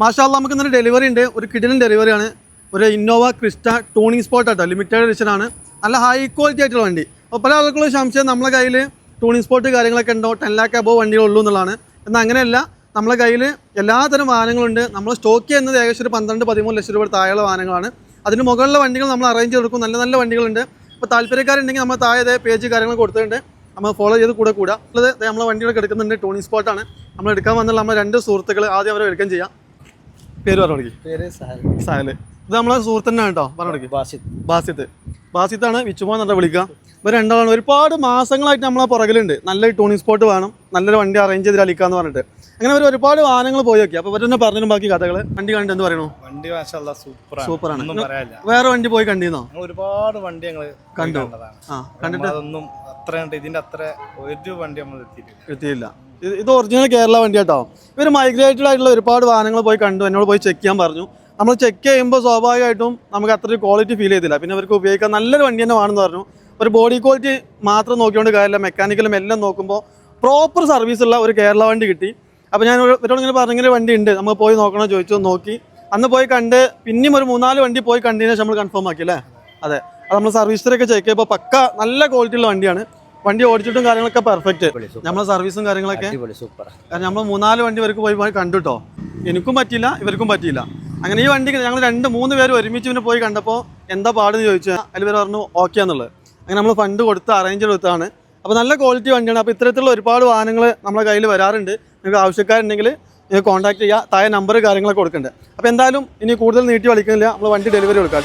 മാഷാഅല്ലാഹ് നമുക്ക് ഇന്നൊരു ഡെലിവറി ഉണ്ട്. ഒരു കിടിലൻ ഡെലിവറിയാണ്. ഒരു ഇന്നോവ ക്രിസ്റ്റ ടൂണിംഗ് സ്പോട്ട് ആട്ടോ, ലിമിറ്റഡ് എഡിഷൻ ആണ്. നല്ല ഹൈ ക്വാളിറ്റി ആയിട്ടുള്ള വണ്ടി. അപ്പോൾ പല ആളുകളും സംശയം നമ്മളെ കയ്യിൽ ടൂണിംഗ് സ്പോട്ട് കാര്യങ്ങളൊക്കെ ഉണ്ടോ, 10 lakh അബോവ് വണ്ടികളുള്ളൂ എന്നുള്ളതാണ്. എന്നാൽ അങ്ങനെയല്ല, നമ്മളെ കയ്യിൽ എല്ലാതരം വാഹനങ്ങളുണ്ട്. നമ്മൾ സ്റ്റോക്ക് ചെയ്യുന്നത് ഏകദേശം ഒരു 12-13 ലക്ഷം രൂപ താഴെയുള്ള വാഹനങ്ങളാണ്. അതിന് മുകളിലുള്ള വണ്ടികൾ നമ്മൾ അറേഞ്ച് ചെയ്ത് കൊടുക്കും. നല്ല നല്ല വണ്ടികളുണ്ട്. അപ്പോൾ താല്പര്യക്കാരുണ്ടെങ്കിൽ നമ്മൾ താഴെ പേജ് കാര്യങ്ങൾ കൊടുത്തിട്ടുണ്ട്, നമ്മൾ ഫോളോ ചെയ്ത് കൂടെ കൂടാം. ഉള്ളത് നമ്മളെ വണ്ടികളൊക്കെ എടുക്കുന്നുണ്ട്. ടൂണിംഗ് സ്പോട്ടാണ് നമ്മൾ എടുക്കാൻ വന്നുള്ള നമ്മുടെ 2 സുഹൃത്തുക്കൾ. ആദ്യം അവരെ വെൽക്കം ചെയ്യാം. പേര് പറഞ്ഞു. പേര് സാഹൽ. ഇത് നമ്മളെ സുഹൃത്ത് തന്നെയാണ് കേട്ടോ. പറഞ്ഞു. ബാസിത്താണ്. വിച്ചുമോ എന്നിട്ട് വിളിക്കുക. ഇവർ രണ്ടാളാണ്. ഒരുപാട് മാസങ്ങളായിട്ട് നമ്മളെ പുറകിലുണ്ട്. നല്ലൊരു ടൂണിംഗ് സ്പോട്ട് വേണം, നല്ലൊരു വണ്ടി അറേഞ്ച് ചെയ്ത് കളിക്കാന്ന് പറഞ്ഞിട്ട് അങ്ങനെ അവർ ഒരുപാട് വാഹനങ്ങൾ പോയി നോക്കി. അപ്പോൾ ഇവരെന്നെ പറഞ്ഞു ബാക്കി കഥകൾ. വണ്ടി കണ്ടിട്ട് എന്ത് പറയണു? വണ്ടി സൂപ്പറാണ്. വേറെ വണ്ടി പോയി കണ്ടിരുന്നോ? ഒരുപാട് വണ്ടി ഞങ്ങൾ കണ്ടു. കണ്ടിട്ട് അതൊന്നും ഇതിന്റെ അത്ര ഒരു വണ്ടി നമ്മൾ എത്തിയില്ല. ഇത് ഒറിജിനൽ കേരള വണ്ടി കേട്ടോ. ഇവർ മൈഗ്രേറ്റഡ് ആയിട്ടുള്ള ഒരുപാട് വാഹനങ്ങൾ പോയി കണ്ടു. എന്നോട് പോയി ചെക്ക് ചെയ്യാൻ പറഞ്ഞു. നമ്മൾ ചെക്ക് ചെയ്യുമ്പോൾ സ്വാഭാവികമായിട്ടും നമുക്ക് അത്ര ക്വാളിറ്റി ഫീൽ ചെയ്തില്ല. പിന്നെ അവർക്ക് ഉപയോഗിക്കാൻ നല്ലൊരു വണ്ടി തന്നെ വേണമെന്ന് പറഞ്ഞു. ഒരു ബോഡി ക്വാളിറ്റി മാത്രം നോക്കിക്കൊണ്ട് കാര്യമില്ല, മെക്കാനിക്കലും എല്ലാം നോക്കുമ്പോൾ പ്രോപ്പർ സർവീസുള്ള ഒരു കേരള വണ്ടി കിട്ടി. അപ്പോൾ ഞാൻ ഇവരോട് ഇങ്ങനെ പറഞ്ഞിങ്ങനെ വണ്ടി ഉണ്ട്, നമ്മൾ പോയി നോക്കണോ ചോദിച്ചു. നോക്കി അന്ന് പോയി കണ്ട് പിന്നെയും ഒരു 3-4 വണ്ടി പോയി കണ്ടതിന് ശേഷം നമ്മൾ കൺഫേം ആക്കി അല്ലേ. അതെ, അത് നമ്മൾ സർവീസറൊക്കെ ചെക്ക് ചെയ്യുമ്പോൾ പക്ക നല്ല ക്വാളിറ്റി ഉള്ള വണ്ടിയാണ്. വണ്ടി ഓടിച്ചിട്ടും കാര്യങ്ങളൊക്കെ പെർഫെക്റ്റ്. നമ്മളെ സർവീസും കാര്യങ്ങളൊക്കെ കാരണം നമ്മൾ 3-4 വണ്ടി ഇവർക്ക് പോയി കണ്ടു കേട്ടോ. എനിക്കും പറ്റിയില്ല, ഇവർക്കും പറ്റിയില്ല. അങ്ങനെ ഈ വണ്ടി ഞങ്ങൾ 2-3 പേര് ഒരുമിച്ച് പിന്നെ പോയി കണ്ടപ്പോൾ എന്താ പാടെന്ന് ചോദിച്ചാൽ അതിൽ പേര് പറഞ്ഞു ഓക്കെ എന്നുള്ളത്. അങ്ങനെ നമ്മൾ ഫണ്ട് കൊടുത്ത് അറേഞ്ച് കൊടുത്താണ്. അപ്പോൾ നല്ല ക്വാളിറ്റി വണ്ടിയാണ്. അപ്പോൾ ഇത്തരത്തിലുള്ള ഒരുപാട് വാഹനങ്ങൾ നമ്മുടെ കയ്യിൽ വരാറുണ്ട്. നിങ്ങൾക്ക് ആവശ്യക്കാരുണ്ടെങ്കിൽ കോൺടാക്ട് ചെയ്യുക. താഴെ നമ്പർ കാര്യങ്ങളൊക്കെ കൊടുക്കുന്നുണ്ട്. അപ്പോൾ എന്തായാലും ഇനി കൂടുതൽ നീട്ടി വിളിക്കുന്നില്ല, നമ്മൾ വണ്ടി ഡെലിവറി കൊടുക്കാം.